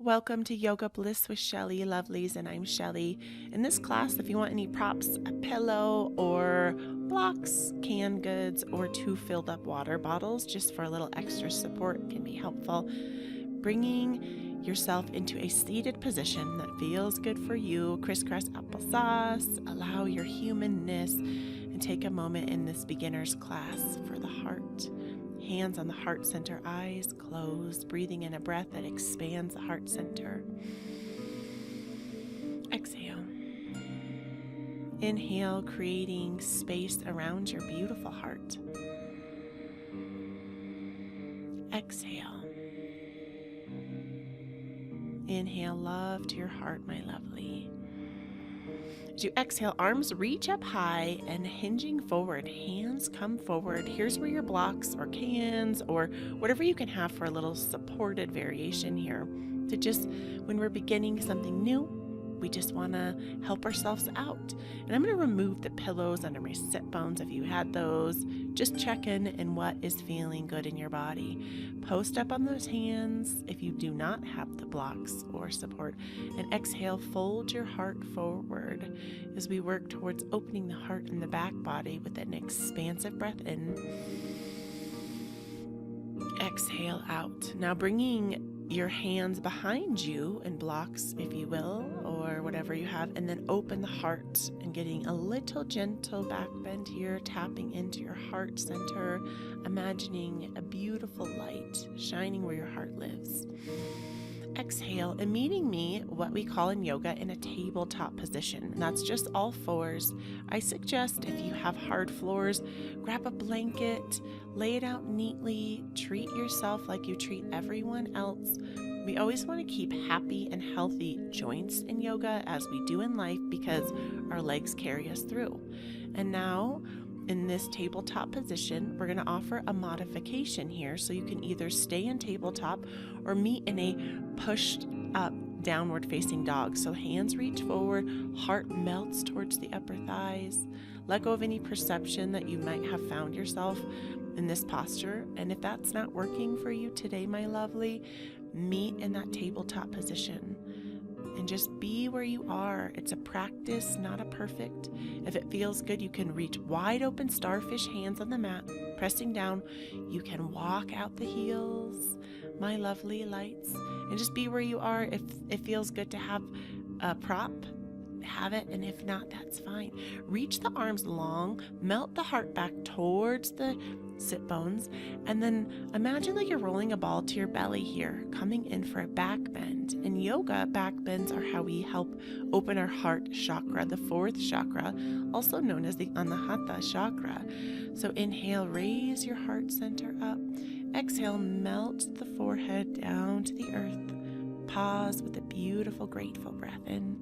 Welcome to Yoga Bliss with Shelly, lovelies, and I'm Shelly. In this class, if you want any props, a pillow or blocks, canned goods, or 2 filled up water bottles just for a little extra support can be helpful. Bringing yourself into a seated position that feels good for you, crisscross applesauce, allow your humanness, and take a moment in this beginner's class for the heart. Hands on the heart center, eyes closed, breathing in a breath that expands the heart center. Exhale. Inhale, creating space around your beautiful heart. Exhale. Inhale, love to your heart, my lovely. As you exhale, arms reach up high and hinging forward. Hands come forward. Here's where your blocks or cans or whatever you can have for a little supported variation here. To just, when we're beginning something new, we just want to help ourselves out. And I'm going to remove the pillows under my sit bones if you had those. Just check in what is feeling good in your body. Post up on those hands if you do not have the blocks or support. And exhale, fold your heart forward as we work towards opening the heart and the back body with an expansive breath in. Exhale out. Now bringing your hands behind you in blocks, if you will, or whatever you have, and then open the heart and getting a little gentle back bend here, tapping into your heart center, imagining a beautiful light shining where your heart lives. Exhale and meeting me, what we call in yoga, in a tabletop position. And that's just all fours. I suggest if you have hard floors, grab a blanket, lay it out neatly, treat yourself like you treat everyone else. We always want to keep happy and healthy joints in yoga as we do in life because our legs carry us through. And now, in this tabletop position, we're going to offer a modification here so you can either stay in tabletop or meet in a pushed up downward facing dog. So hands reach forward, heart melts towards the upper thighs. Let go of any perception that you might have found yourself in this posture. And if that's not working for you today, my lovely, meet in that tabletop position. And just be where you are. It's a practice, not a perfect. If it feels good, you can reach wide open starfish hands on the mat, pressing down. You can walk out the heels, my lovely lights, and just be where you are. If it feels good to have a prop, have it, and if not, that's fine. Reach the arms long, melt the heart back towards the sit bones, and then imagine like you're rolling a ball to your belly here, coming in for a back bend. In yoga, back bends are how we help open our heart chakra, the 4th chakra, also known as the Anahata chakra. So inhale, raise your heart center up. Exhale, melt the forehead down to the earth. Pause with a beautiful, grateful breath in.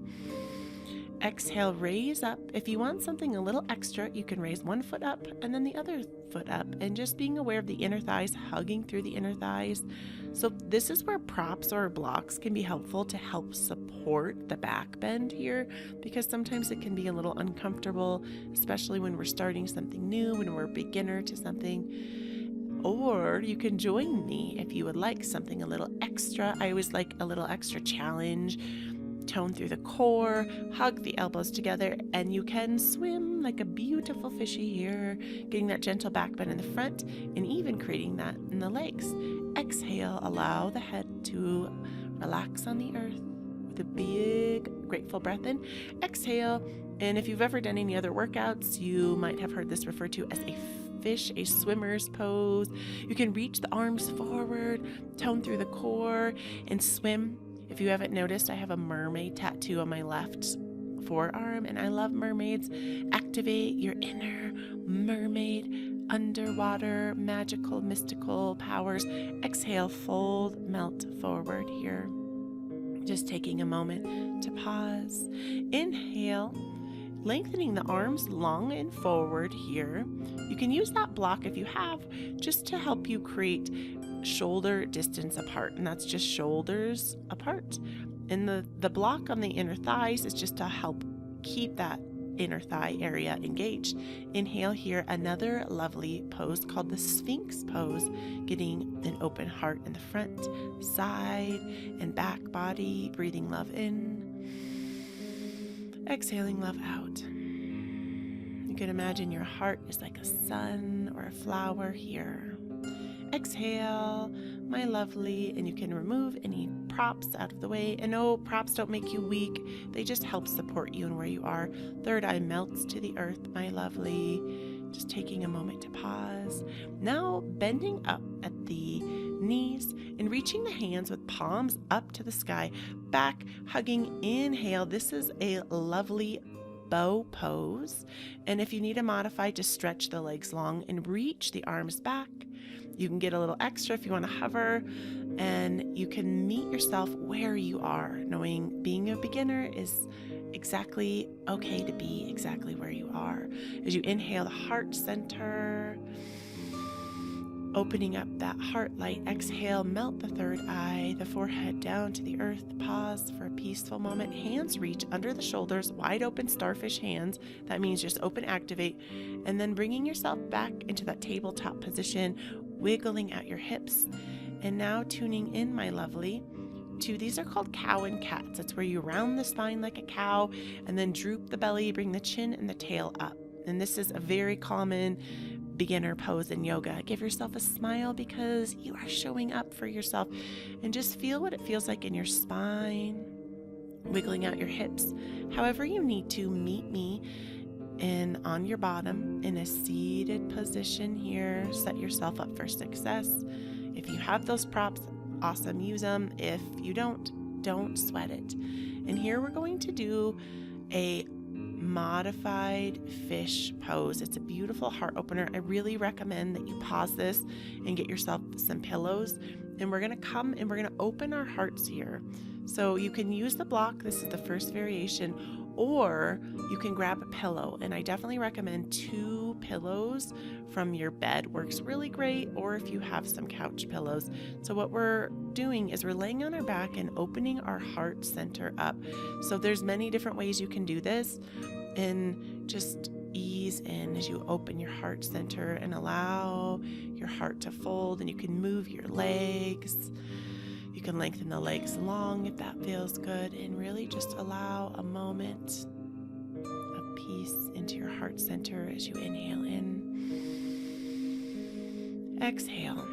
Exhale, raise up. If you want something a little extra, you can raise one foot up and then the other foot up, and just being aware of the inner thighs, hugging through the inner thighs. So this is where props or blocks can be helpful to help support the back bend here, because sometimes it can be a little uncomfortable, especially when we're starting something new, when we're a beginner to something. Or you can join me if you would like something a little extra. I always like a little extra challenge. Tone through the core, hug the elbows together, and you can swim like a beautiful fishy here, getting that gentle back bend in the front and even creating that in the legs. Exhale, allow the head to relax on the earth with a big, grateful breath in. Exhale, and if you've ever done any other workouts, you might have heard this referred to as a fish, a swimmer's pose. You can reach the arms forward, tone through the core, and swim. If you haven't noticed, I have a mermaid tattoo on my left forearm, and I love mermaids. Activate your inner mermaid, underwater, magical, mystical powers. Exhale, fold, melt forward here. Just taking a moment to pause. Inhale, lengthening the arms long and forward here. You can use that block if you have, just to help you create shoulder distance apart, and that's just shoulders apart. And the block on the inner thighs is just to help keep that inner thigh area engaged. Inhale here, another lovely pose called the Sphinx pose, getting an open heart in the front, side, and back body, breathing love in, exhaling love out. You can imagine your heart is like a sun or a flower here. Exhale, my lovely, and you can remove any props out of the way. And no, props don't make you weak. They just help support you in where you are. Third eye melts to the earth, my lovely. Just taking a moment to pause. Now bending up at the knees and reaching the hands with palms up to the sky. Back hugging, inhale. This is a lovely bow pose. And if you need to modify, just stretch the legs long and reach the arms back. You can get a little extra if you want to hover, and you can meet yourself where you are, knowing being a beginner is exactly okay to be exactly where you are. As you inhale, the heart center, opening up that heart light. Exhale, melt the third eye, the forehead down to the earth. Pause for a peaceful moment. Hands reach under the shoulders, wide open starfish hands. That means just open, activate, and then bringing yourself back into that tabletop position, wiggling out your hips. And now tuning in, my lovely, to these are called cow and cats. That's where you round the spine like a cow and then droop the belly, bring the chin and the tail up. And this is a very common beginner pose in yoga. Give yourself a smile because you are showing up for yourself, and just feel what it feels like in your spine, wiggling out your hips. However you need to, meet me and on your bottom in a seated position here. Set yourself up for success. If you have those props, awesome, use them. If you don't sweat it. And here we're going to do a modified fish pose. It's a beautiful heart opener. I really recommend that you pause this and get yourself some pillows. And we're going to come and we're going to open our hearts here. So you can use the block. This is the first variation. Or you can grab a pillow, and I definitely recommend 2 pillows from your bed. Works really great, or if you have some couch pillows. So what we're doing is we're laying on our back and opening our heart center up. So there's many different ways you can do this, and just ease in as you open your heart center and allow your heart to fold, and you can move your legs. You can lengthen the legs long if that feels good, and really just allow a moment of peace into your heart center as you inhale in. Exhale.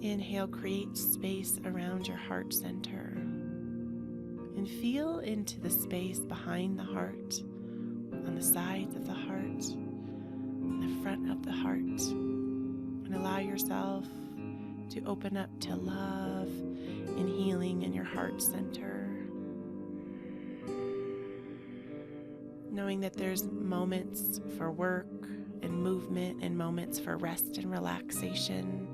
Inhale, create space around your heart center, and feel into the space behind the heart, on the sides of the heart, in the front of the heart, and allow yourself to open up to love and healing in your heart center. Knowing that there's moments for work and movement and moments for rest and relaxation.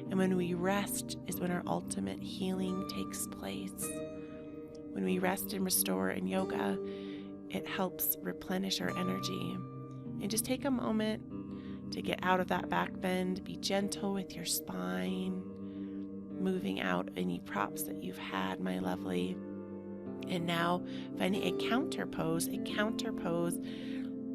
And when we rest is when our ultimate healing takes place. When we rest and restore in yoga, it helps replenish our energy. And just take a moment to get out of that back bend. Be gentle with your spine, moving out any props that you've had, my lovely. And now finding a counter pose,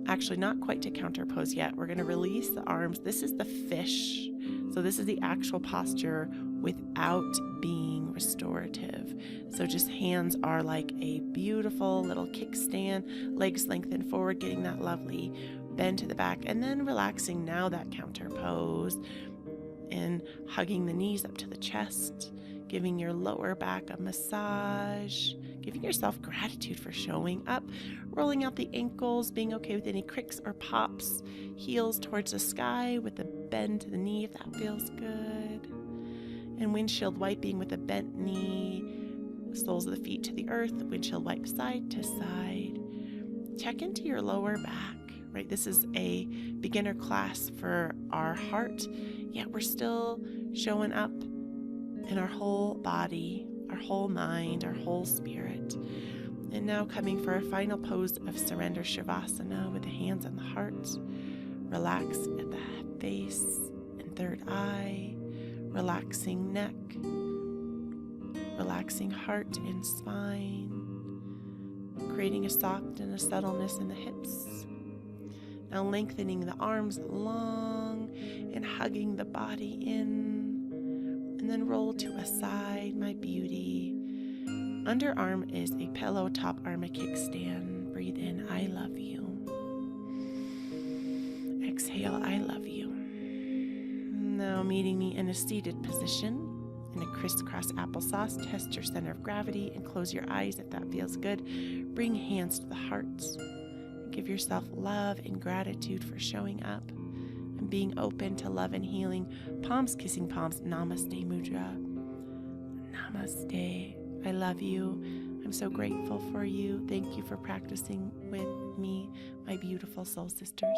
actually not quite to counter pose yet. We're going to release the arms. This is the fish. So this is the actual posture without being restorative. So just hands are like a beautiful little kickstand, legs lengthened forward, getting that lovely bend to the back, and then relaxing now that counter pose and hugging the knees up to the chest, giving your lower back a massage, giving yourself gratitude for showing up, rolling out the ankles, being okay with any cricks or pops, heels towards the sky with a bend to the knee if that feels good, and windshield wiping with a bent knee, soles of the feet to the earth, windshield wipe side to side. Check into your lower back. Right, this is a beginner class for our heart, yet we're still showing up in our whole body, our whole mind, our whole spirit. And now coming for our final pose of surrender shavasana with the hands on the heart. Relax at the face and third eye, relaxing neck, relaxing heart and spine, creating a soft and a subtleness in the hips. Now lengthening the arms long and hugging the body in. And then roll to a side, my beauty. Underarm is a pillow, top arm a kickstand. Breathe in, I love you. Exhale, I love you. Now meeting me in a seated position. In a crisscross applesauce, test your center of gravity and close your eyes if that feels good. Bring hands to the heart. Give yourself love and gratitude for showing up and being open to love and healing. Palms kissing palms, Namaste Mudra. Namaste. I love you. I'm so grateful for you. Thank you for practicing with me, my beautiful soul sisters.